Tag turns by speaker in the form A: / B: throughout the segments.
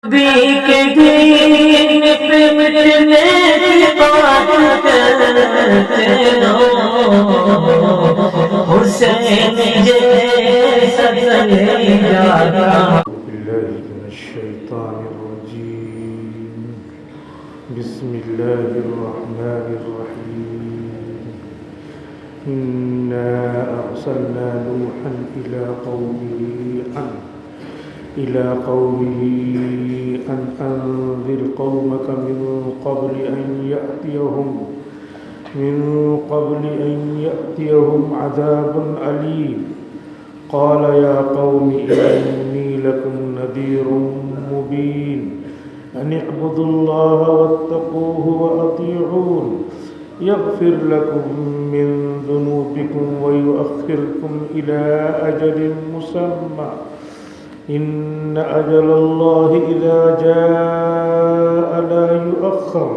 A: نبی کے دین پہ مٹنے کی بات کرتے رہو، حسین جیسا نہیں جاتا۔
B: باللہ من الشیطان الرجیم، بسم اللہ الرحمن الرحیم۔ إنا أرسلنا نوحا إلى قومه أن أنذر قومك من قبل أن يأتيهم عذاب أليم قال يا قوم إني لكم نذير مبين أن اعبدوا الله واتقوه وأطيعون يغفر لكم من ذنوبكم ويؤخركم إلى أجل مسمى إن أجل الله إذا جاء لا يؤخر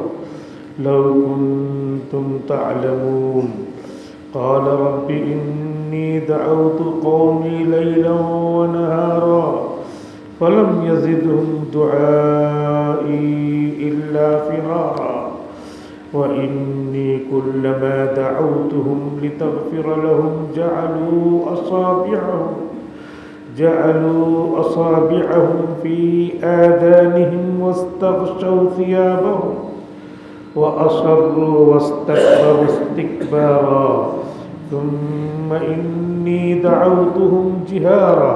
B: لو كنتم تعلمون قال رب إني دعوت قومي ليلا ونهارا فلم يزدهم دعائي إلا فرارا وإني كلما دعوتهم لتغفر لهم جعلوا أصابعهم في آذانهم واستغشوا ثيابهم وأصروا واستكبروا استكبارا ثم إني دعوتهم جهارا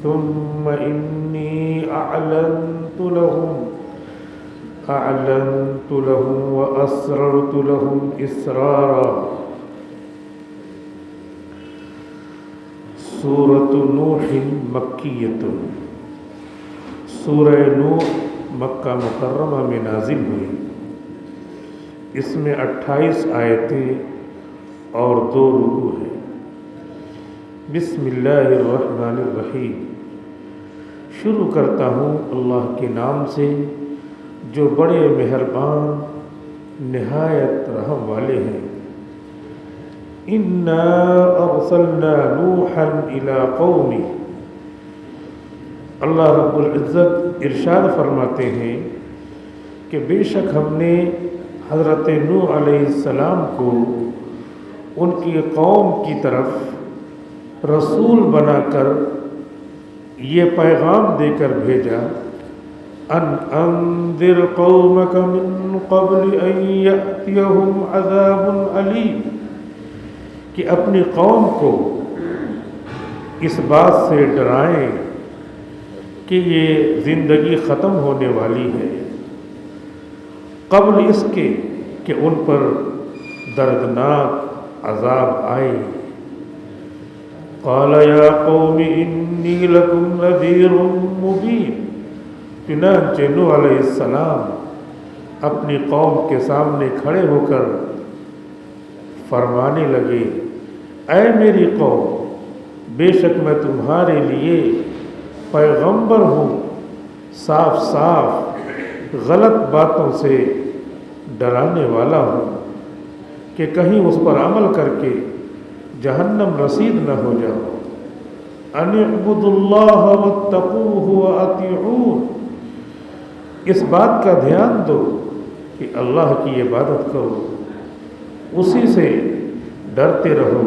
B: ثم إني أعلنت لهم وأسررت لهم إسرارا۔ سورۃ نوح مکیۃ، سورہ نوح مکہ مکرمہ میں نازل ہوئی۔ اس میں 28 آیتیں اور 2 رکوع ہیں۔ بسم اللہ الرحمن الرحیم، شروع کرتا ہوں اللہ کے نام سے جو بڑے مہربان نہایت رحم والے ہیں۔ انا ارسلنا نوحا الى قومه، اللہ رب العزت ارشاد فرماتے ہیں کہ بے شک ہم نے حضرت نوح علیہ السلام کو ان کی قوم کی طرف رسول بنا کر یہ پیغام دے کر بھیجا، ان انذر قومک من قبل ان یأتیہم عذاب علیم، کہ اپنی قوم کو اس بات سے ڈرائیں کہ یہ زندگی ختم ہونے والی ہے، قبل اس کے کہ ان پر دردناک عذاب آئے۔ قال یا قوم انی لکم نذیر مبین، چنانچہ نوح علیہ السلام اپنی قوم کے سامنے کھڑے ہو کر فرمانے لگے، اے میری قوم، بے شک میں تمہارے لیے پیغمبر ہوں، صاف صاف غلط باتوں سے ڈرانے والا ہوں کہ کہیں اس پر عمل کر کے جہنم رسید نہ ہو جاؤ۔ ان اعبدوا اللہ واتقوہ واطیعون، اس بات کا دھیان دو کہ اللہ کی عبادت کرو، اسی سے ڈرتے رہو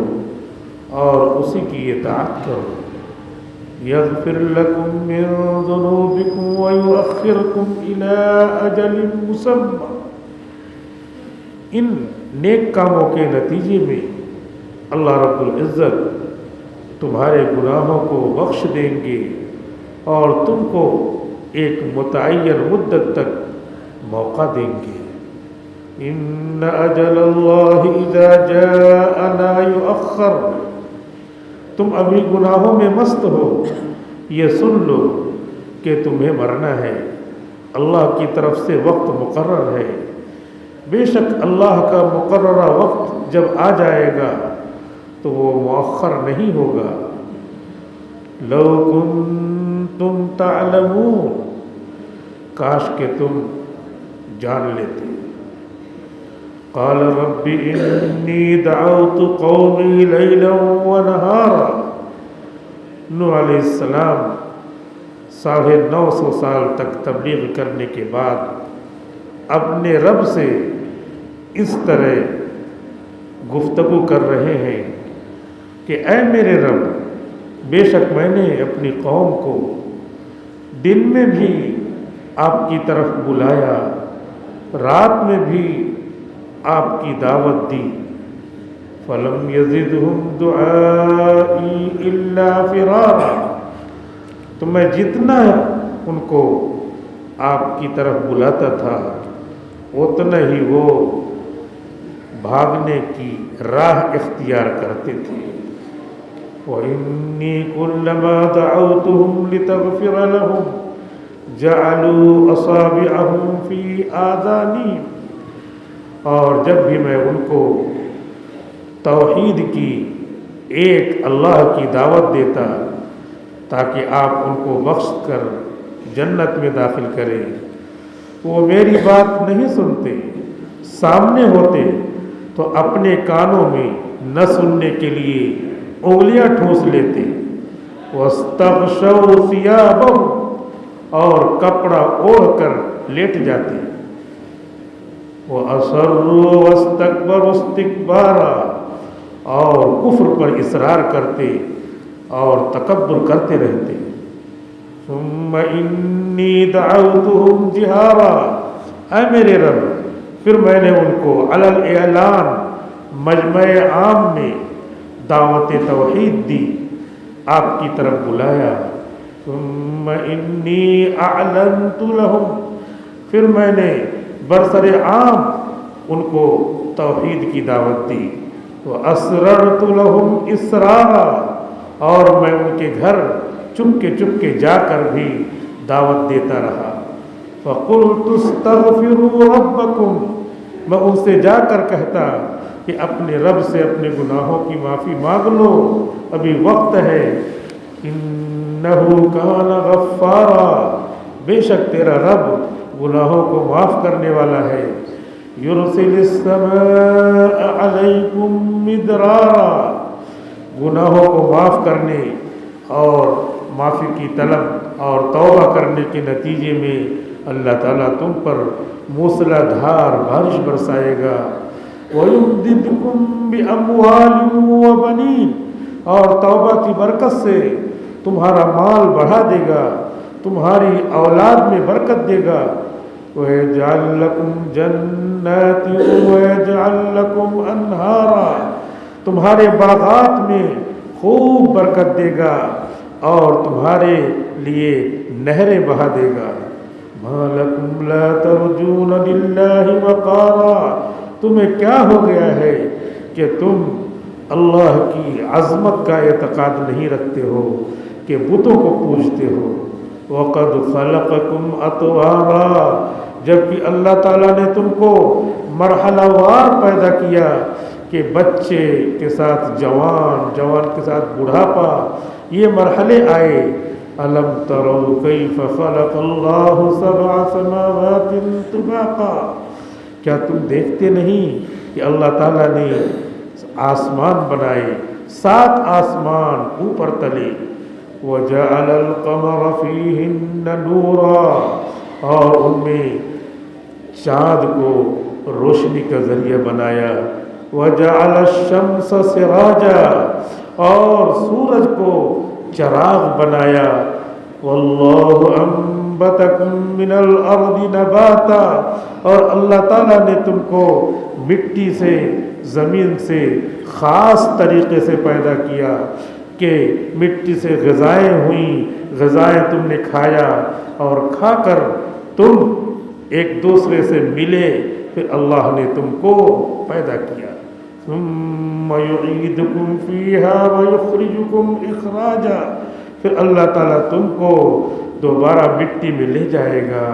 B: اور اسی کی اطاعت کرو۔ یغفر لکم من ذنوبکم ویؤخرکم الی اجل مسمى، ان نیک کاموں کے نتیجے میں اللہ رب العزت تمہارے گناہوں کو بخش دیں گے اور تم کو ایک متعین مدت تک موقع دیں گے۔ ان اجل اللہ اذا جاء لا یؤخر، تم ابھی گناہوں میں مست ہو، یہ سن لو کہ تمہیں مرنا ہے، اللہ کی طرف سے وقت مقرر ہے، بے شک اللہ کا مقررہ وقت جب آ جائے گا تو وہ مؤخر نہیں ہوگا۔ لو کنتم تعلمون، کاش کہ تم جان لیتے۔ قال رب انی دعوت قومی لیلا ونہارا، نوح علیہ السلام 950 سال تک تبلیغ کرنے کے بعد اپنے رب سے اس طرح گفتگو کر رہے ہیں کہ اے میرے رب، بے شک میں نے اپنی قوم کو دن میں بھی آپ کی طرف بلایا، رات میں بھی آپ کی دعوت دی، فلم یزدہم دعائی الا فرارا، تو میں جتنا ان کو آپ کی طرف بلاتا تھا اتنا ہی وہ بھاگنے کی راہ اختیار کرتے تھے۔ وَإِنِّي كُلَّمَا دَعَوْتُهُمْ لِتَغْفِرَ لَهُمْ جَعَلُوا أَصَابِعَهُمْ فِي آذَانِهِمْ، اور جب بھی میں ان کو توحید کی ایک اللہ کی دعوت دیتا تاکہ آپ ان کو بخش کر جنت میں داخل کریں، وہ میری بات نہیں سنتے، سامنے ہوتے تو اپنے کانوں میں نہ سننے کے لیے انگلیاں ٹھوس لیتے، وَاسْتَغْشَوْا ثِيَابَهُمْ، اور کپڑا اوڑھ کر لیٹ جاتے، وَأَصَرُّوا وَاسْتَكْبَرُوا اسْتِكْبَارًا، اور کفر پر اصرار کرتے اور تکبر کرتے رہتے۔ ثُمَّ إِنِّي دَعَوْتُهُمْ جِهَارًا، اے میرے رب پھر میں نے ان کو علی الاعلان مجمع عام میں دعوت توحید دی، آپ کی طرف بلایا۔ ثم انی اعلنت لهم، پھر میں نے برسر عام ان کو توحید کی دعوت دی۔ واسررت لهم اسرارا، اور میں ان کے گھر چپ کے جا کر بھی دعوت دیتا رہا۔ فقلت استغفروا ربکم، میں ان سے جا کر کہتا کہ اپنے رب سے اپنے گناہوں کی معافی مانگ لو، ابھی وقت ہے۔ انہو کان غفارا، بے شک تیرا رب گناہوں کو معاف کرنے والا ہے۔ یرسل السماء علیکم مدرارا، گناہوں کو معاف کرنے اور معافی کی طلب اور توبہ کرنے کے نتیجے میں اللہ تعالیٰ تم پر موسلا دھار بارش برسائے گا۔ وَيُمْدِدْكُمْ بِأَمْوَالٍ وَبَنِينَ، اور توبہ کی برکت سے تمہارا مال بڑھا دے گا، تمہاری اولاد میں برکت دے گا۔ وَيَجْعَلْ لَكُمْ جَنَّاتٍ وَيَجْعَلْ لَكُمْ أَنْهَارًا، تمہارے باغات میں خوب برکت دے گا اور تمہارے لیے نہریں بہا دے گا۔ مَا لَكُمْ لَا تَرْجُونَ لِلَّهِ وَقَارًا، تمہیں کیا ہو گیا ہے کہ تم اللہ کی عظمت کا اعتقاد نہیں رکھتے ہو کہ بتوں کو پوجتے ہو۔ وَقَدْ خَلَقَكُمْ أَطْوَارًا، جبکہ اللہ تعالیٰ نے تم کو مرحلہ وار پیدا کیا کہ بچے کے ساتھ جوان، جوان کے ساتھ بڑھاپا، یہ مرحلے آئے۔ أَلَمْ تَرَوْا كَيْفَ خَلَقَ اللَّهُ سَبْعَ سَمَاوَاتٍ طِبَاقًا، کیا تم دیکھتے نہیں کہ اللہ تعالیٰ نے آسمان بنائے، 7 آسمان اوپر تلے۔ وَجَعَلَ الْقَمَرَ فِيهِنَّ نُورًا، اور ان میں چاند کو روشنی کا ذریعہ بنایا۔ وَجَعَلَ الشَّمْسَ سِرَاجًا، اور سورج کو چراغ بنایا۔ وَاللَّهُ أَنبَتَكُم مِّنَ الْأَرْضِ نَبَاتًا، اور اللہ تعالیٰ نے تم کو مٹی سے، زمین سے خاص طریقے سے پیدا کیا کہ مٹی سے غذائیں ہوئیں، غذائیں تم نے کھایا اور کھا کر تم ایک دوسرے سے ملے، پھر اللہ نے تم کو پیدا کیا۔ ثم يعيدكم فيها ويخرجكم اخراجا، پھر اللہ تعالیٰ تم کو دوبارہ مٹی میں لے جائے گا،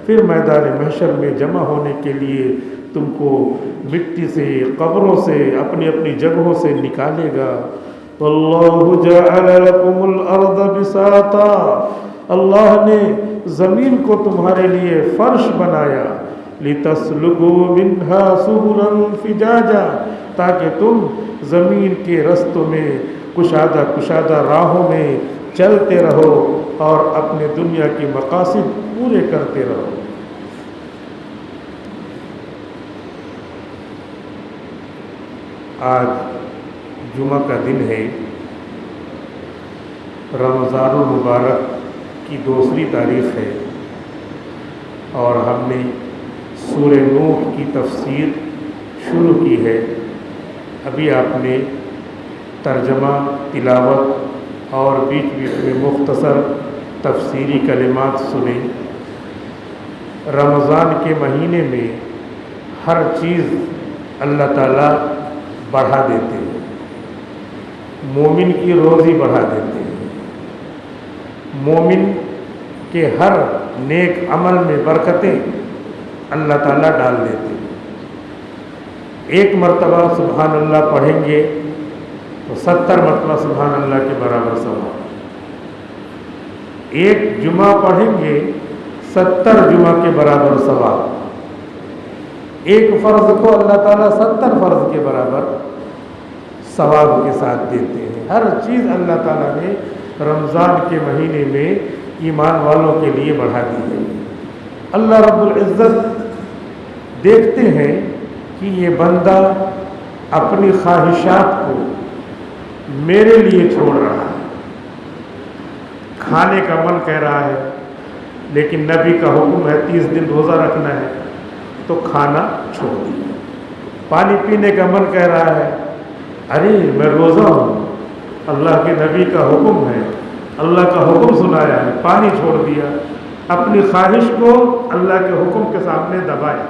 B: پھر میدان محشر میں جمع ہونے کے لیے تم کو مٹی سے، قبروں سے، اپنی اپنی جگہوں سے نکالے گا۔ واللہ جعل لکم الارض بساطا، اللہ نے زمین کو تمہارے لیے فرش بنایا۔ لتسلکوا منہا سبلا فجاجا، تاکہ تم زمین کے رستوں میں کشادہ راہوں میں چلتے رہو اور اپنے دنیا کے مقاصد پورے کرتے رہو۔ آج جمعہ کا دن ہے، رمضان المبارک کی دوسری تاریخ ہے، اور ہم نے سورہ نوح کی تفسیر شروع کی ہے۔ ابھی آپ نے ترجمہ، تلاوت اور بیچ بیچ میں مختصر تفسیری کلمات سنے۔ رمضان کے مہینے میں ہر چیز اللہ تعالیٰ بڑھا دیتے ہیں، مومن کی روزی بڑھا دیتے ہیں، مومن کے ہر نیک عمل میں برکتیں اللہ تعالیٰ ڈال دیتے ہیں۔ ایک مرتبہ سبحان اللہ پڑھیں گے تو 70 مرتبہ سبحان اللہ کے برابر ثواب، ایک جمعہ پڑھیں گے 70 جمعہ کے برابر ثواب، ایک فرض کو اللہ تعالیٰ 70 فرض کے برابر ثواب کے ساتھ دیتے ہیں۔ ہر چیز اللہ تعالیٰ نے رمضان کے مہینے میں ایمان والوں کے لیے بڑھا دی ہے۔ اللہ رب العزت دیکھتے ہیں کہ یہ بندہ اپنی خواہشات کو میرے لیے چھوڑ رہا ہے، کھانے کا من کہہ رہا ہے لیکن نبی کا حکم ہے 30 دن روزہ رکھنا ہے تو کھانا چھوڑ دیا۔ پانی پینے کا من کہہ رہا ہے، ارے میں روزہ ہوں، اللہ کے نبی کا حکم ہے، اللہ کا حکم سنایا ہے، پانی چھوڑ دیا۔ اپنی خواہش کو اللہ کے حکم کے سامنے دبایا۔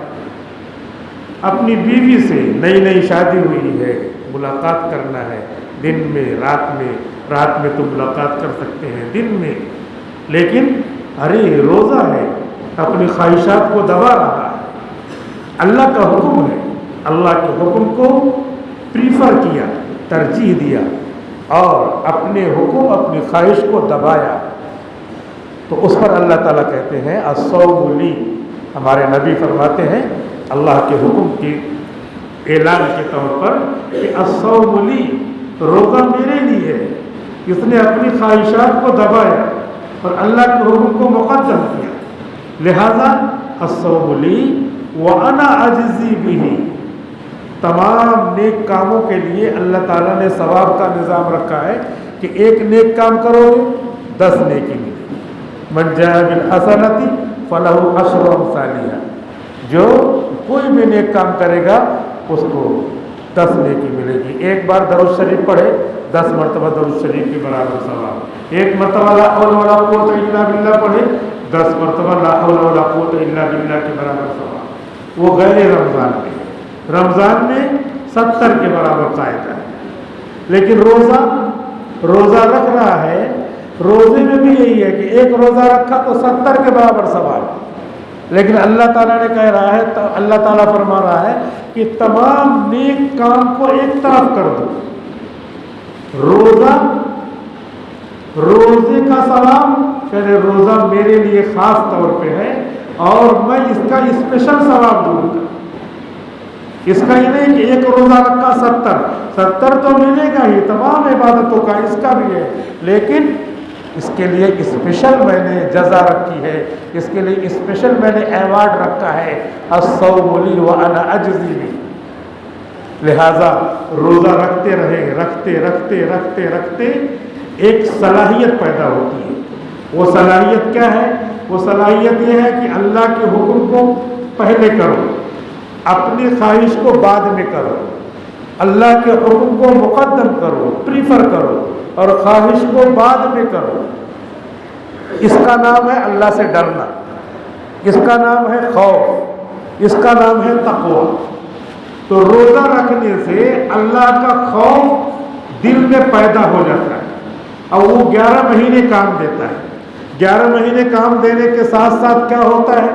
B: اپنی بیوی سے نئی شادی ہوئی ہے، ملاقات کرنا ہے دن میں، رات میں تو ملاقات کر سکتے ہیں دن میں، لیکن ارے روزہ ہے، اپنی خواہشات کو دبا رہا ہے۔ اللہ کا حکم ہے، اللہ کے حکم کو پریفر کیا، ترجیح دیا، اور اپنے حکم، اپنی خواہش کو دبایا، تو اس پر اللہ تعالیٰ کہتے ہیں الصوم لی۔ ہمارے نبی فرماتے ہیں اللہ کے حکم کے اعلان کے طور پر کہ الصوم لی، روزہ میرے لیے ہے۔ اس نے اپنی خواہشات کو دبایا اور اللہ کے حکم کو مقدم کیا، لہذا الصوم لی وانا اجزی بہ۔ تمام نیک کاموں کے لیے اللہ تعالیٰ نے ثواب کا نظام رکھا ہے کہ ایک نیک کام کرو گے 10 نیکی ملے گی۔ من جاء بالحسنۃ فلہ عشر امثالها، جو کوئی بھی نیک کام کرے گا اس کو 10 نیکی ملے گی۔ ایک بار درود شریف پڑھے 10 مرتبہ درود شریف کے برابر ثواب، ایک مرتبہ لا حول ولا قوت الا باللہ پڑھے 10 مرتبہ لا حول ولا قوت الا باللہ کے برابر ثواب۔ وہ غیر رمضان میں 70 کے برابر قاعدہ ہے، لیکن روزہ رکھ رہا ہے، روزے میں بھی یہی ہے کہ ایک روزہ رکھا تو 70 کے برابر ثواب، لیکن اللہ تعالیٰ نے کہہ رہا ہے، اللہ تعالیٰ فرما رہا ہے کہ تمام نیک کام کو ایک طرف کر دو، روزے کا ثواب پہلے روزہ میرے لیے خاص طور پہ ہے اور میں اس کا اسپیشل ثواب دوں گا۔ اس کا ہی نہیں کہ ایک روزہ رکھا 70 تو ملے گا ہی تمام عبادتوں کا، اس کا بھی ہے، لیکن اس کے لیے اسپیشل میں نے جزا رکھی ہے، اس کے لیے اسپیشل میں نے ایوارڈ رکھا ہے، الصوم لی وانا اجزی بہ۔ لہذا روزہ رکھتے ایک صلاحیت پیدا ہوتی ہے۔ وہ صلاحیت کیا ہے؟ وہ صلاحیت یہ ہے کہ اللہ کے حکم کو پہلے کرو، اپنی خواہش کو بعد میں کرو، اللہ کے حکم کو مقدم کرو، پریفر کرو، اور خواہش کو بعد میں کرو۔ اس کا نام ہے اللہ سے ڈرنا، اس کا نام ہے خوف، اس کا نام ہے تقویٰ۔ تو روزہ رکھنے سے اللہ کا خوف دل میں پیدا ہو جاتا ہے، اور وہ 11 مہینے کام دیتا ہے۔ 11 مہینے کام دینے کے ساتھ ساتھ کیا ہوتا ہے؟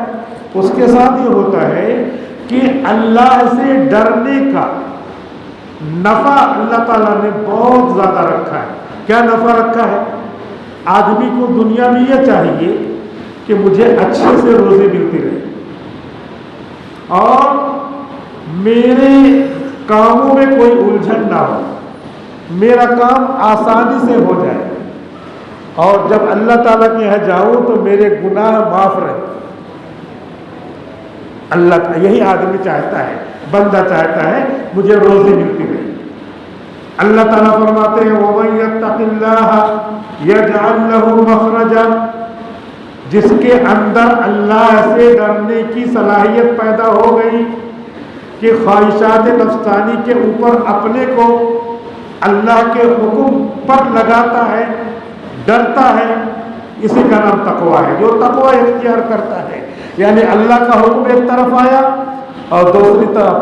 B: اس کے ساتھ یہ ہوتا ہے کہ اللہ سے ڈرنے کا نفع اللہ تعالیٰ نے بہت زیادہ رکھا ہے۔ کیا نفع رکھا ہے؟ آدمی کو دنیا میں یہ چاہیے کہ مجھے اچھے سے روزے ملتے رہے اور میرے کاموں میں کوئی الجھن نہ ہو، میرا کام آسانی سے ہو جائے، اور جب اللہ تعالیٰ کے یہاں جاؤں تو میرے گناہ معاف رہے. اللہ یہی آدمی چاہتا ہے، بندہ چاہتا ہے مجھے روزی ملتی رہے. اللہ تعالیٰ فرماتے ہیں وَمَن يَتَّقِ اللَّهَ يَجْعَلْ لَهُ مَخْرَجًا، جس کے اندر اللہ سے ڈرنے کی صلاحیت پیدا ہو گئی کہ خواہشات نفسانی کے اوپر اپنے کو اللہ کے حکم پر لگاتا ہے، ڈرتا ہے، اسی کا نام تقویٰ ہے. جو تقویٰ اختیار کرتا ہے، یعنی اللہ کا حکم ایک طرف آیا اور دوسری طرف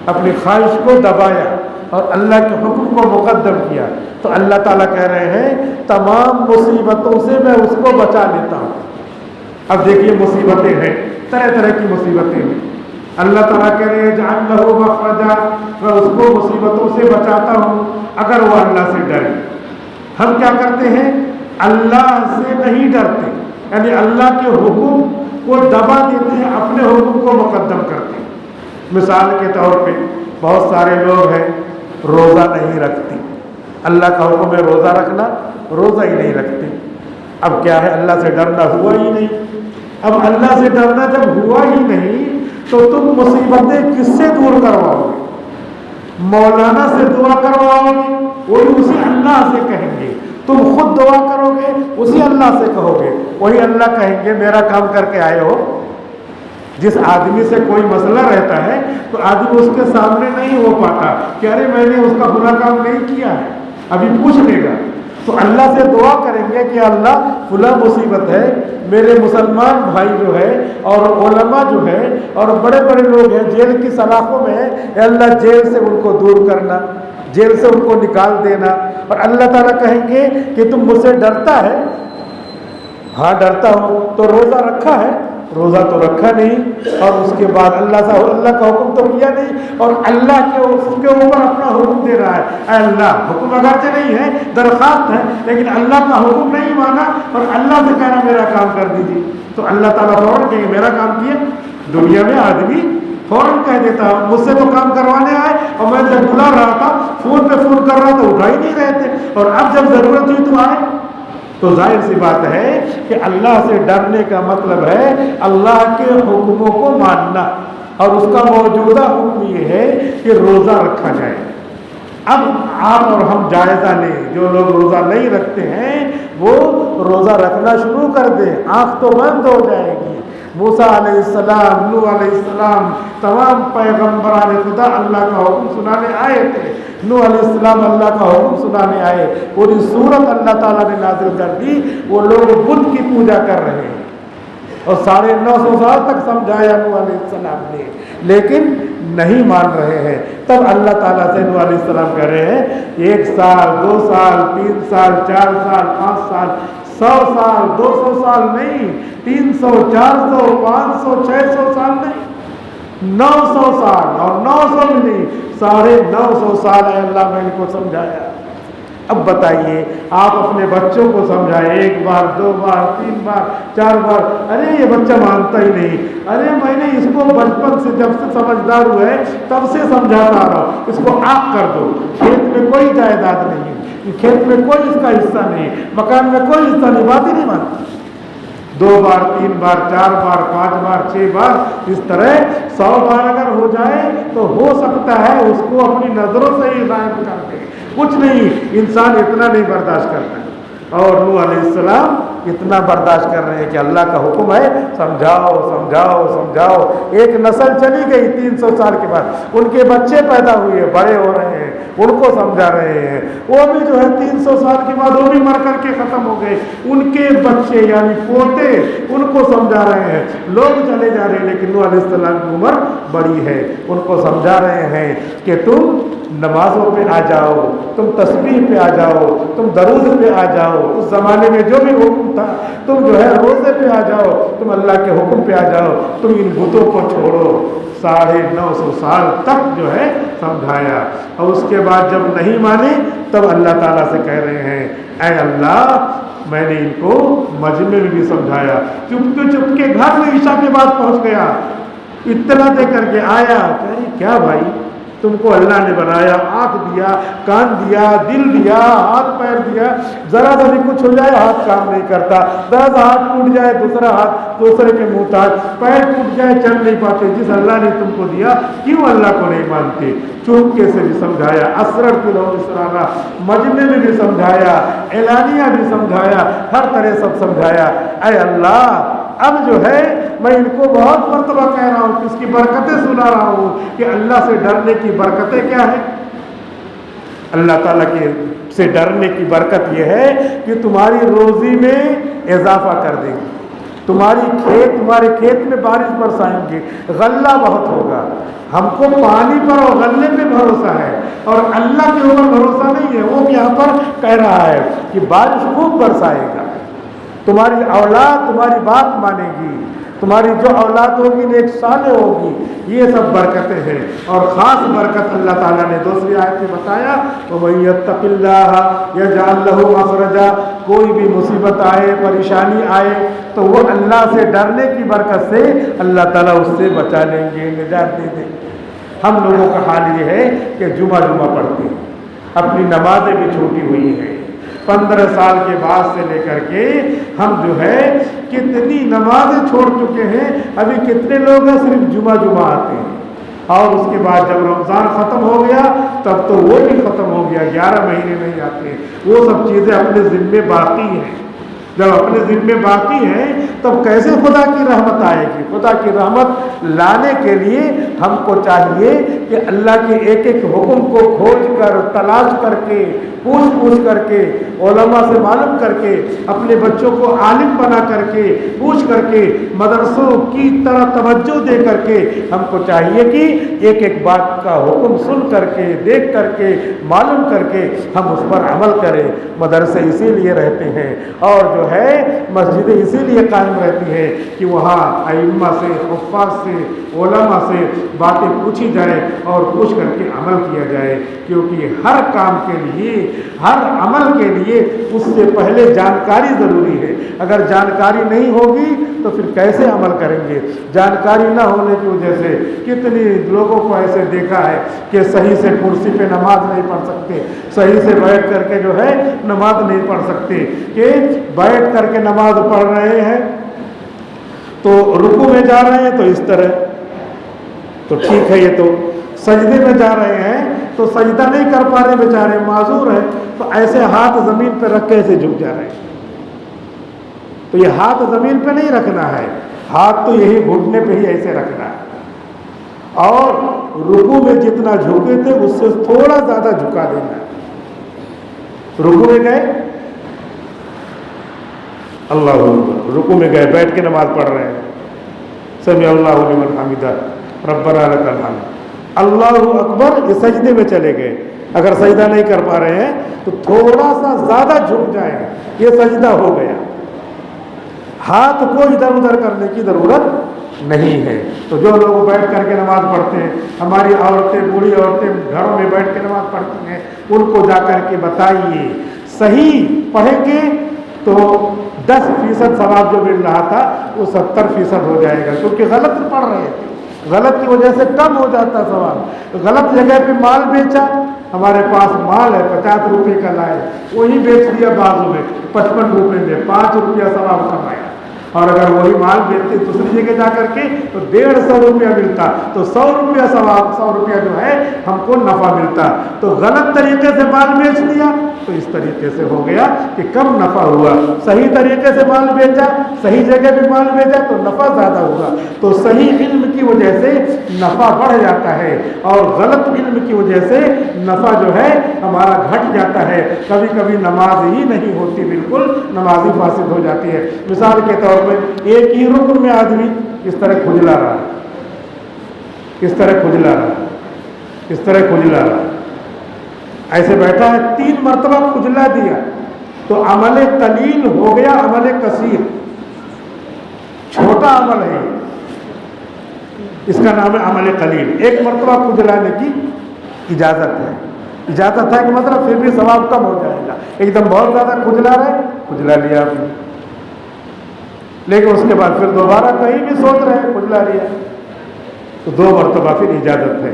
B: اپنی خواہش کو دبایا اور اللہ کے حکم کو مقدم کیا، تو اللہ تعالیٰ کہہ رہے ہیں تمام مصیبتوں سے میں اس کو بچا لیتا ہوں. اب دیکھیے مصیبتیں ہیں، طرح طرح کی مصیبتیں ہیں. اللہ تعالیٰ کہہ رہے ہیں جعل لہ مخرجا، میں اس کو مصیبتوں سے بچاتا ہوں اگر وہ اللہ سے ڈرے. ہم کیا کرتے ہیں؟ اللہ سے نہیں ڈرتے، یعنی اللہ کے حکم کو دبا دیتے ہیں، اپنے حکم کو مقدم کرتے ہیں. مثال کے طور پہ بہت سارے لوگ ہیں روزہ نہیں رکھتے. اللہ کا حکم ہے روزہ رکھنا، روزہ ہی نہیں رکھتے. اب کیا ہے؟ اللہ سے ڈرنا ہوا ہی نہیں. اب اللہ سے ڈرنا جب ہوا ہی نہیں تو تم مصیبتیں کس سے دور کرواؤ گے؟ مولانا سے دعا کرواؤ گے، وہی اسی اللہ سے کہیں گے. تم خود دعا کرو گے، اسی اللہ سے کہو گے، وہی اللہ کہیں گے میرا کام کر کے آئے ہو. جس آدمی سے کوئی مسئلہ رہتا ہے تو آدمی اس کے سامنے نہیں ہو پاتا کہ ارے میں نے اس کا برا کام نہیں کیا ہے، ابھی پوچھ لے گا. تو اللہ سے دعا کریں گے کہ اللہ فلاں مصیبت ہے، میرے مسلمان بھائی جو ہے اور علماء جو ہے اور بڑے بڑے لوگ ہیں جیل کی سلاخوں میں ہیں، اے اللہ جیل سے ان کو دور کرنا، جیل سے ان کو نکال دینا. اور اللہ تعالیٰ کہیں گے کہ تم مجھ سے ڈرتا ہے؟ ہاں ڈرتا ہوں. تو روزہ رکھا ہے؟ روزہ تو رکھا نہیں. اور اس کے بعد اللہ کا حکم تو کیا نہیں، اور اللہ کے اس کے اوپر اپنا حکم دے رہا ہے. اے اللہ، حکم اگرچہ نہیں ہے، درخواست ہے، لیکن اللہ کا حکم نہیں مانا اور اللہ سے کہنا میرا کام کر دیجیے. تو اللہ تعالیٰ فوراً کہیں گے میرا کام کیا. دنیا میں آدمی فوراً کہہ دیتا ہے مجھ سے تو کام کروانے آئے اور میں جب بلا رہا تھا فون پہ فون کر رہا تو اٹھا ہی نہیں رہے تھے، اور اب جب ضرورت ہوئی تو آئے. تو ظاہر سی بات ہے کہ اللہ سے ڈرنے کا مطلب ہے اللہ کے حکموں کو ماننا، اور اس کا موجودہ حکم یہ ہے کہ روزہ رکھا جائے. اب آپ اور ہم جائزہ لیں، جو لوگ روزہ نہیں رکھتے ہیں وہ روزہ رکھنا شروع کر دیں، آنکھ تو بند ہو جائے گی. موسیٰ علیہ السلام، نوح علیہ السلام، تمام پیغمبران خدا اللہ کا حکم سنانے آئے تھے. نوح علیہ السلام اللہ کا حکم سنانے آئے، پوری سورت اللہ تعالیٰ نے نازل کر دی. وہ لوگ بت کی پوجا کر رہے ہیں اور 950 سال تک سمجھایا نوح علیہ السلام نے، لیکن نہیں مان رہے ہیں. تب اللہ تعالیٰ سے نوح علیہ السلام کہہ رہے ہیں 1 سال 2 سال 3 سال 4 سال 5 سال 100 سال 200 سال نہیں، 300 400 500 600 سال نہیں، 900 سال اور 900 بھی نہیں، 950 سال ہے اللہ میں ان کو سمجھایا. اب بتائیے آپ اپنے بچوں کو سمجھائیں 1 بار 2 بار 3 بار 4 بار، ارے یہ بچہ مانتا ہی نہیں، ارے میں نے اس کو بچپن سے جب سے سمجھدار ہوا ہے تب سے سمجھاتا آ رہا ہوں، اس کو آگ کر دو، کھیت میں کوئی جائیداد نہیں، کھیت میں کوئی اس کا حصہ نہیں، مکان میں کوئی حصہ نہیں، بات ہی نہیں مانتا. 2 بار 3 بار 4 بار 5 بار 6 بار، اس طرح 100 بار اگر ہو جائے تو ہو سکتا ہے اس کو اپنی نظروں سے ہی ظاہر کر دے. کچھ نہیں، انسان اتنا نہیں برداشت کرتا. اور نوح علیہ السلام اتنا برداشت کر رہے ہیں کہ اللہ کا حکم ہے سمجھاؤ سمجھاؤ سمجھاؤ. ایک نسل چلی گئی 300 سال کے بعد، ان کے بچے پیدا ہوئے، بڑے ہو رہے ہیں، ان کو سمجھا رہے ہیں. وہ بھی جو ہے 300 سال کے بعد وہ بھی مر کر کے ختم ہو گئے، ان کے بچے یعنی پوتے ان کو سمجھا رہے ہیں. لوگ چلے جا رہے ہیں لیکن نوح علیہ السلام کی عمر بڑی ہے، ان کو سمجھا رہے ہیں کہ تم نمازوں پہ آ جاؤ، تم تسبیح پہ آ جاؤ، تم درود پہ آ جاؤ. اس زمانے میں جو بھی حکم تھا تم جو ہے روزے پہ آ جاؤ، تم اللہ کے حکم پہ آ جاؤ، تم ان بتوں کو چھوڑو. 950 سال تک جو ہے سمجھایا، اور اس کے بعد جب نہیں مانی تب اللہ تعالیٰ سے کہہ رہے ہیں اے اللہ میں نے ان کو مجمع میں بھی سمجھایا، چپ کے گھر میں عشاء کے بعد پہنچ گیا، اطلاع دے کر کے آیا. کیا بھائی تم کو اللہ نے بنایا، آنکھ دیا، کان دیا، دل دیا، ہاتھ پیر دیا، ذرا سا بھی کچھ ہو جائے ہاتھ کام نہیں کرتا، ذرا سا ہاتھ ٹوٹ جائے دوسرا ہاتھ دوسرے کے محتاج، پیر ٹوٹ جائے چل نہیں پاتے۔ جس اللہ نے تم کو دیا کیوں اللہ کو نہیں مانتے؟ چونکے سے بھی سمجھایا، اسرر کی لو اسرارا، مجمع میں بھی سمجھایا، اعلانیہ بھی سمجھایا، ہر طرح سب سمجھایا۔ اے اللہ اب جو ہے میں ان کو بہت مرتبہ کہہ رہا ہوں کہ اس کی برکتیں سنا رہا ہوں کہ اللہ سے ڈرنے کی برکتیں کیا ہیں۔ اللہ تعالیٰ کے سے ڈرنے کی برکت یہ ہے کہ تمہاری روزی میں اضافہ کر دیں گے، تمہارے کھیت میں بارش برسائیں گے، غلہ بہت ہوگا۔ ہم کو پانی پر اور غلے پہ بھروسہ ہے اور اللہ کے اوپر بھروسہ نہیں ہے۔ وہ یہاں پر کہہ رہا ہے کہ بارش خوب برسائے گا، تمہاری اولاد تمہاری بات مانے گی، تمہاری جو اولاد ہوگی نیک صالح ہوگی، یہ سب برکتیں ہیں۔ اور خاص برکت اللہ تعالیٰ نے دوسری آیت میں بتایا، وَمَن يَتَّقِ اللَّهَ يَجْعَل لَّهُ مَخْرَجًا، کوئی بھی مصیبت آئے پریشانی آئے تو وہ اللہ سے ڈرنے کی برکت سے اللہ تعالیٰ اس سے بچا لیں گے، نجات دے دیں گے۔ ہم لوگوں کا حال یہ ہے کہ جمعہ پڑھتے ہیں، اپنی نمازیں بھی چھوٹی ہوئی ہیں۔ 15 سال کے بعد سے لے کر کے ہم جو ہے کتنی نمازیں چھوڑ چکے ہیں۔ ابھی کتنے لوگ ہیں صرف جمعہ آتے ہیں، اور اس کے بعد جب رمضان ختم ہو گیا تب تو وہ بھی ختم ہو گیا، 11 مہینے نہیں آتے۔ وہ سب چیزیں اپنے ذمے باقی ہیں۔ جب اپنے ذمے باقی ہیں تب کیسے خدا کی رحمت آئے گی؟ خدا کی رحمت لانے کے لیے ہم کو چاہیے کہ اللہ کے ایک ایک حکم کو کھوج کر، تلاش کر کے، پوچھ کر کے، علماء سے معلوم کر کے، اپنے بچوں کو عالم بنا کر کے، پوچھ کر کے، مدرسوں کی طرح توجہ دے کر کے ہم کو چاہیے کہ ایک ایک بات کا حکم سن کر کے، دیکھ کر کے، معلوم کر کے ہم اس پر عمل کریں۔ مدرسے اسی لیے رہتے ہیں اور جو ہے مسجدیں اسی لیے قائم رہتی ہیں کہ وہاں ائمہ سے، حفاظ سے، علماء سے باتیں پوچھی جائیں اور پوچھ کر کے عمل کیا جائے، کیونکہ ہر کام کے لیے، ہر عمل کے لیے اس سے پہلے جانکاری ضروری ہے۔ اگر جانکاری نہیں ہوگی تو پھر کیسے عمل کریں گے؟ جانکاری نہ ہونے کی وجہ سے کتنی لوگوں کو ایسے دیکھا ہے کہ صحیح سے کرسی پہ نماز نہیں پڑھ سکتے، صحیح سے بیٹھ کر کے جو ہے نماز نہیں پڑھ سکتے، کہ بیٹھ کر کے نماز پڑھ رہے ہیں تو رکوع میں جا رہے ہیں تو اس طرح تو ٹھیک ہے، یہ تو سجدے میں جا رہے ہیں تو سجدہ نہیں کر پا رہے بیچارے، معذور ہیں، تو ایسے ہاتھ زمین پہ رکھ کے ایسے جھک جا رہے ہیں۔ تو یہ ہاتھ زمین پہ نہیں رکھنا ہے، ہاتھ تو یہی گھٹنے پہ ہی ایسے رکھنا ہے، اور رکوع میں جتنا جھکے تھے اس سے تھوڑا زیادہ جھکا دینا ہے۔ رکوع میں گئے، اللہ اکبر، رکوع میں گئے، بیٹھ کے نماز پڑھ رہے ہیں، سمع اللہ لمن حمدہ ربنا لک الحمد، اللہ اکبر، یہ سجدے میں چلے گئے۔ اگر سجدہ نہیں کر پا رہے ہیں تو تھوڑا سا زیادہ جھک جائیں، یہ سجدہ ہو گیا، ہاتھ کو ادھر ادھر کرنے کی ضرورت نہیں ہے۔ تو جو لوگ بیٹھ کر کے نماز پڑھتے ہیں، ہماری عورتیں، بوڑھی عورتیں گھروں میں بیٹھ کے نماز پڑھتی ہیں، ان کو جا کر کے بتائیے، صحیح پڑھیں گے تو 10% ثواب جو مل رہا تھا وہ 70% ہو جائے گا، کیونکہ غلط پڑھ رہے تھے، غلط کی وجہ سے کم ہو جاتا ثواب۔ غلط جگہ پہ مال بیچا، ہمارے پاس مال ہے 50 روپے کا لائے، وہی بیچ دیا بازو میں 55 روپے میں، 5 روپیہ ثواب کمایا۔ اور اگر وہی مال بیچتے دوسری جگہ جا کر کے تو 150 روپیہ ملتا، تو 100 روپیہ ثواب، 100 روپیہ جو ہے ہم کو نفع ملتا۔ تو غلط طریقے سے مال بیچ دیا تو اس طریقے سے ہو گیا کہ کم نفع ہوا، صحیح طریقے سے مال بیچا، صحیح جگہ پہ مال بیچا تو نفع زیادہ ہوا۔ تو صحیح علم کی وجہ سے نفع بڑھ جاتا ہے اور غلط علم کی وجہ سے نفع جو ہے ہمارا گھٹ جاتا ہے۔ کبھی کبھی نماز ہی نہیں ہوتی، بالکل نماز ہی فاسد ہو جاتی ہے۔ مثال کے طور پہ ایک ہی رکن میں آدمی اس طرح کھجلا رہا، اس طرح کھجلا رہا، اس طرح کھجلا رہا، ایسے بیٹھا ہے، 3 مرتبہ کھجلا دیا تو عمل قلیل ہو گیا عمل کثیر، چھوٹا عمل ہے، اس کا نام ہے عمل قلیل۔ 1 مرتبہ کھجلانے کی اجازت ہے، اجازت ہے کہ مطلب پھر بھی ثواب کم ہو جائے گا۔ ایک دم بہت زیادہ کھجلا رہے، کھجلا لیا آپ نے، لیکن اس کے بعد پھر دوبارہ کہیں بھی سوچ رہے ہیں کھجلا لیا تو 2 مرتبہ پھر اجازت ہے۔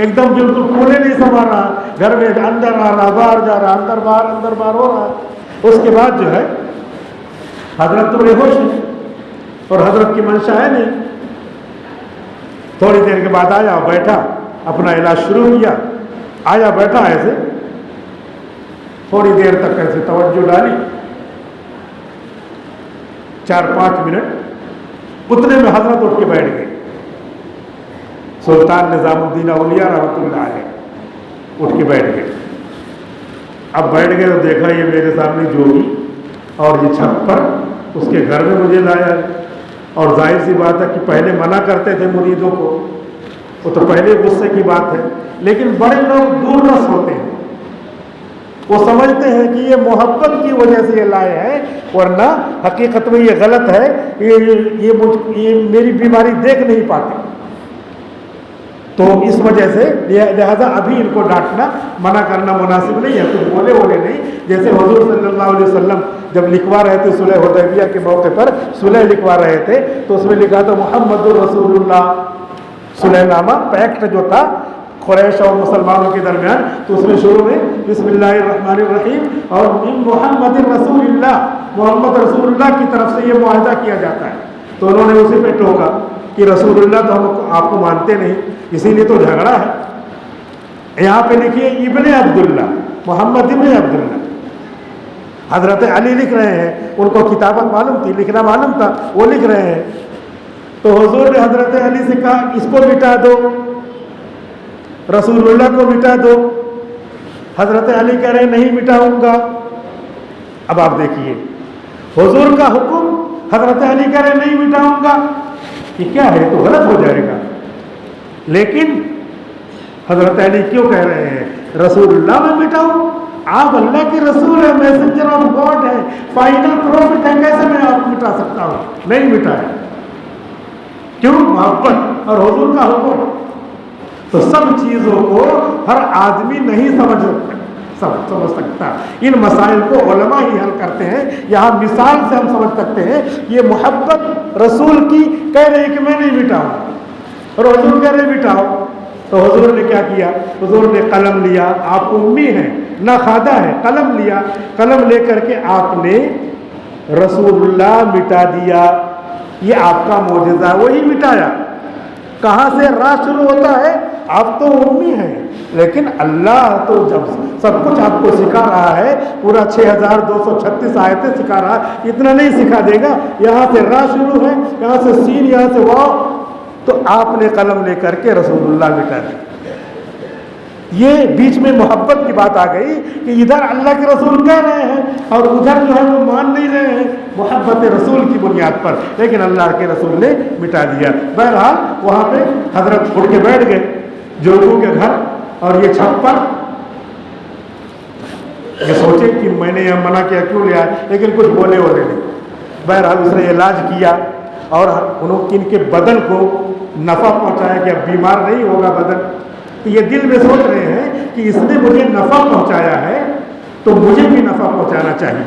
B: ایک دم بالکل کھولے نہیں سنبھال رہا، گھر میں اندر آ رہا باہر جا رہا، اندر باہر ہو رہا. اس کے بعد جو ہے حضرت تو بے ہوش ہے اور حضرت کی منشا ہے نہیں. تھوڑی دیر کے بعد آیا بیٹھا، اپنا علاج شروع کیا. آیا بیٹھا ایسے، تھوڑی دیر تک ایسے توجہ ڈالی، 4-5 منٹ. اتنے میں حضرت اٹھ کے بیٹھ گئے. سلطان نظام الدین اولیاء رحمۃ اللہ علیہ اٹھ کے بیٹھ گئے. اب بیٹھ گئے تو دیکھا یہ میرے سامنے جوگی اور یہ چھت پر اس کے گھر میں مجھے لایا. اور ظاہر سی بات ہے کہ پہلے منع کرتے تھے مریدوں کو، وہ تو پہلے غصے کی بات ہے. لیکن بڑے لوگ دور رس ہوتے ہیں، وہ سمجھتے ہیں کہ یہ محبت کی وجہ سے یہ لائے ہیں، ورنہ حقیقت میں یہ غلط ہے. یہ میری بیماری دیکھ نہیں پاتے. تو اس وجہ سے لہذا ابھی ان کو ڈانٹنا منع کرنا مناسب نہیں ہے. کچھ بولے نہیں. جیسے حضور صلی اللہ علیہ وسلم جب لکھوا رہے تھے صلح حدیبیہ کے موقع پر صلح لکھوا رہے تھے تو اس میں لکھا تھا محمد رسول اللہ. صلح نامہ پیکٹ جو تھا قریش اور مسلمانوں کے درمیان، تو اس میں شروع میں بسم اللہ الرحمن الرحیم اور محمد رسول اللہ، محمد رسول اللہ کی طرف سے یہ معاہدہ کیا جاتا ہے. تو انہوں نے اسی پہ ٹوکا کہ رسول اللہ تو ہم آپ کو مانتے نہیں، اسی لیے تو جھگڑا ہے. یہاں پہ لکھیے ابن عبداللہ، محمد ابن عبداللہ. حضرت علی لکھ رہے ہیں، ان کو کتابت معلوم تھی، لکھنا معلوم تھا، وہ لکھ رہے ہیں. تو حضور نے حضرت علی سے کہا اس کو مٹا دو، رسول اللہ کو مٹا دو. حضرت علی کہہ رہے ہیں نہیں مٹاؤں گا. اب آپ دیکھیے حضور کا حکم، حضرت علی کہہ رہے ہیں نہیں مٹاؤں گا. یہ کیا ہے؟ تو غلط ہو جائے گا. لیکن حضرت علی کیوں کہہ رہے ہیں رسول اللہ میں مٹاؤں؟ آپ اللہ کے رسول ہیں، میسنجر آف گاڈ ہے، فائنل پروفٹ ہے، کیسے میں آپ کو مٹا سکتا ہوں؟ نہیں مٹایا. کیوں؟ محبت اور حضور کا حکم. تو سب چیزوں کو ہر آدمی نہیں سمجھ سکتا. ان مسائل کو علماء ہی حل کرتے ہیں. یہاں مثال سے ہم سمجھ سکتے ہیں یہ محبت رسول کی. کہہ رہے ہیں کہ میں نہیں مٹاؤں اور حضور کہہ رہے مٹاؤ. تو حضور نے کیا کیا؟ حضور نے قلم لیا، آپ امی ہیں نہ خادہ ہے، قلم لیا، قلم لے کر کے آپ نے رسول اللہ مٹا دیا. یہ آپ کا معجزہ، وہی مٹایا. کہاں سے راہ شروع ہوتا ہے؟ آپ تو امی ہیں، لیکن اللہ تو جب سب کچھ آپ کو سکھا رہا ہے، پورا 6236 آیتیں سکھا رہا ہے، اتنا نہیں سکھا دے گا. یہاں سے راہ شروع ہے، یہاں سے سین، یہاں سے واو. تو آپ نے قلم لے کر کے رسول اللہ مٹا دی. یہ بیچ میں محبت کی بات آ گئی کہ ادھر اللہ کے رسول کہہ رہے ہیں اور ادھر جو ہے وہ مان نہیں رہے ہیں محبت رسول کی بنیاد پر، لیکن اللہ کے رسول نے مٹا دیا. بہرحال وہاں پہ حضرت اٹھ کے بیٹھ گئے جوگوں کے گھر، اور یہ چھت پر. یہ سوچے کہ میں نے یہ منع کیا کیوں لیا، لیکن کچھ بولے نہیں. بہرحال اس نے علاج کیا اور ان کے بدن کو نفع پہنچایا کہ اب بیمار نہیں ہوگا بدن. تو یہ دل میں سوچ رہے ہیں کہ اس نے مجھے نفع پہنچایا ہے تو مجھے بھی نفع پہنچانا چاہیے.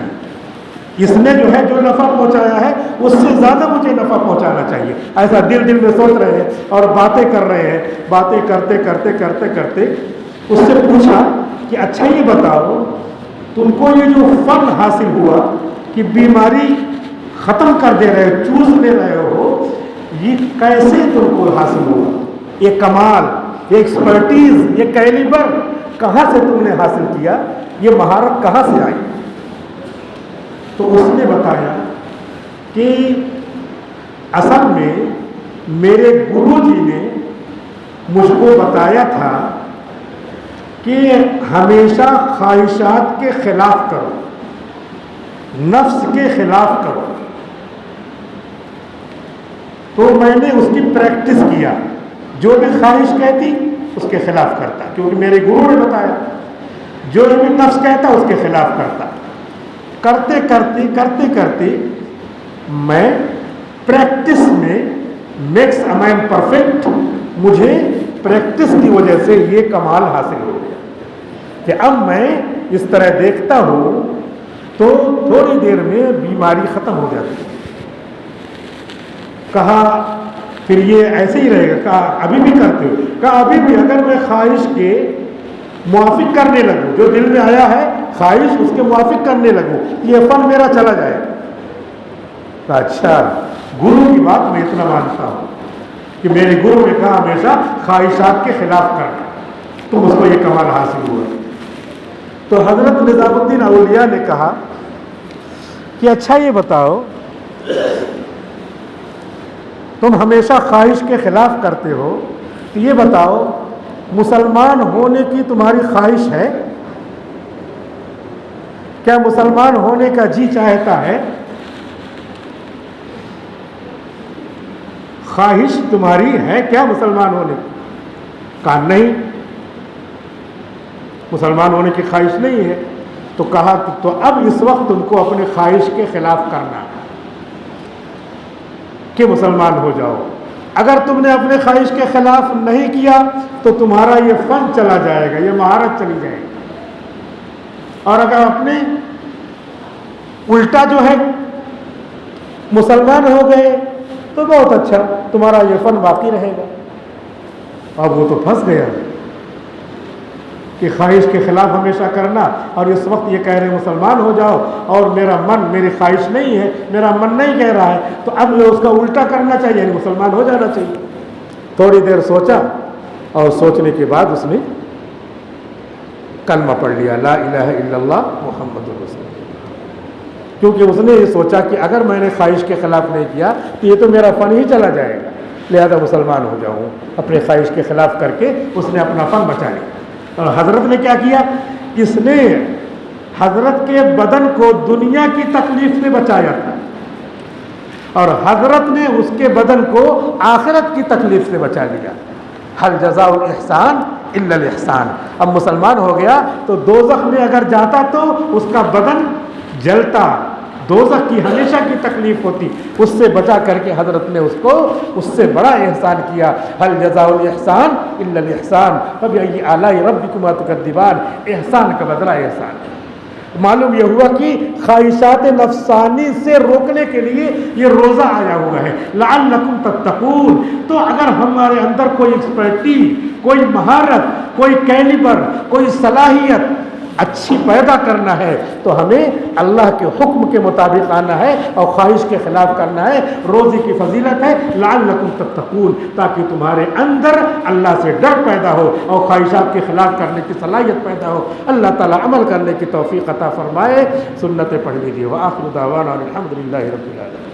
B: اس نے جو ہے جو نفع پہنچایا ہے اس سے زیادہ مجھے نفع پہنچانا چاہیے. ایسا دل میں سوچ رہے ہیں اور باتیں کر رہے ہیں. باتیں کرتے کرتے اس سے پوچھا کہ اچھا یہ بتاؤ تم کو یہ جو فن حاصل ہوا کہ بیماری ختم کر دے رہے ہو، چوس لے رہے ہو، یہ کیسے تم کو حاصل ہوا؟ یہ کمال، یہ ایکسپرٹیز، یہ کیلیبر کہاں سے تم نے حاصل کیا؟ یہ مہارت کہاں سے آئی؟ تو اس نے بتایا کہ اصل میں میرے گرو جی نے مجھ کو بتایا تھا کہ ہمیشہ خواہشات کے خلاف کرو، نفس کے خلاف کرو. تو میں نے اس کی پریکٹس کیا، جو بھی خواہش کہتی اس کے خلاف کرتا، کیونکہ میرے گرو نے بتایا. جو بھی نفس کہتا اس کے خلاف کرتا. کرتے کرتے میں پریکٹس میں میکس اے مین پرفیکٹ، مجھے پریکٹس کی وجہ سے یہ کمال حاصل ہو گیا کہ اب میں اس طرح دیکھتا ہوں تو تھوڑی دیر میں بیماری ختم ہو جاتی ہے. کہا پھر یہ ایسے ہی رہے گا؟ کہا ابھی بھی کرتے ہو؟ کہا ابھی بھی اگر میں خواہش کے موافق کرنے لگوں، جو دل میں آیا ہے خواہش اس کے موافق کرنے لگوں، یہ فن میرا چلا جائے گا۔ کہا اچھا، گرو کی بات میں اتنا مانتا ہوں کہ میرے گرو نے کہا ہمیشہ خواہشات کے خلاف کرنا، تم اس کو یہ کمال حاصل ہوا۔ تو حضرت نظام الدین اولیاء نے کہا کہ اچھا یہ بتاؤ، تم ہمیشہ خواہش کے خلاف کرتے ہو، تو یہ بتاؤ مسلمان ہونے کی تمہاری خواہش ہے؟ کیا مسلمان ہونے کا جی چاہتا ہے؟ خواہش تمہاری ہے کیا مسلمان ہونے کی؟ کہا نہیں، مسلمان ہونے کی خواہش نہیں ہے۔ تو کہا تو اب اس وقت تم کو اپنے خواہش کے خلاف کرنا ہے کہ مسلمان ہو جاؤ۔ اگر تم نے اپنے خواہش کے خلاف نہیں کیا تو تمہارا یہ فن چلا جائے گا، یہ مہارت چلی جائے گی، اور اگر اپنے الٹا جو ہے مسلمان ہو گئے تو بہت اچھا، تمہارا یہ فن باقی رہے گا۔ اب وہ تو پھنس گیا کہ خواہش کے خلاف ہمیشہ کرنا، اور اس وقت یہ کہہ رہے مسلمان ہو جاؤ، اور میرا من، میری خواہش نہیں ہے، میرا من نہیں کہہ رہا ہے، تو اب یہ اس کا الٹا کرنا چاہیے، یعنی مسلمان ہو جانا چاہیے۔ تھوڑی دیر سوچا، اور سوچنے کے بعد اس نے کلمہ پڑھ لیا، لا الہ الا اللہ محمد رسول اللہ، کیونکہ اس نے یہ سوچا کہ اگر میں نے خواہش کے خلاف نہیں کیا تو یہ تو میرا فن ہی چلا جائے گا، لہذا مسلمان ہو جاؤں۔ اپنے خواہش کے خلاف کر کے اس نے اپنا فن بچا لیا۔ اور حضرت نے کیا کیا؟ اس نے حضرت کے بدن کو دنیا کی تکلیف سے بچایا تھا، اور حضرت نے اس کے بدن کو آخرت کی تکلیف سے بچا لیا۔ حل جزاء الاحسان الا الاحسان۔ اب مسلمان ہو گیا تو دوزخ میں اگر جاتا تو اس کا بدن جلتا، دوزخ کی ہمیشہ کی تکلیف ہوتی، اس سے بچا کر کے حضرت نے اس کو اس سے بڑا احسان کیا۔ حل جزاء الاحسان الا الاحسان فبأي آلاء ربكما تكذبان۔ احسان کا بدلہ احسان۔ معلوم یہ ہوا کہ خواہشات نفسانی سے روکنے کے لیے یہ روزہ آیا ہوا ہے، لعلکم تتقون۔ تو اگر ہمارے اندر کوئی ایکسپرٹی، کوئی مہارت، کوئی کیلیبر، کوئی صلاحیت اچھی پیدا کرنا ہے تو ہمیں اللہ کے حکم کے مطابق آنا ہے اور خواہش کے خلاف کرنا ہے۔ روزے کی فضیلت ہے لعلکم تتقون، تاکہ تمہارے اندر اللہ سے ڈر پیدا ہو اور خواہشات کے خلاف کرنے کی صلاحیت پیدا ہو۔ اللہ تعالی عمل کرنے کی توفیق عطا فرمائے۔ سنتیں پڑھ لیجیے۔ وآخر دعوانا الحمدللہ رب العالمین۔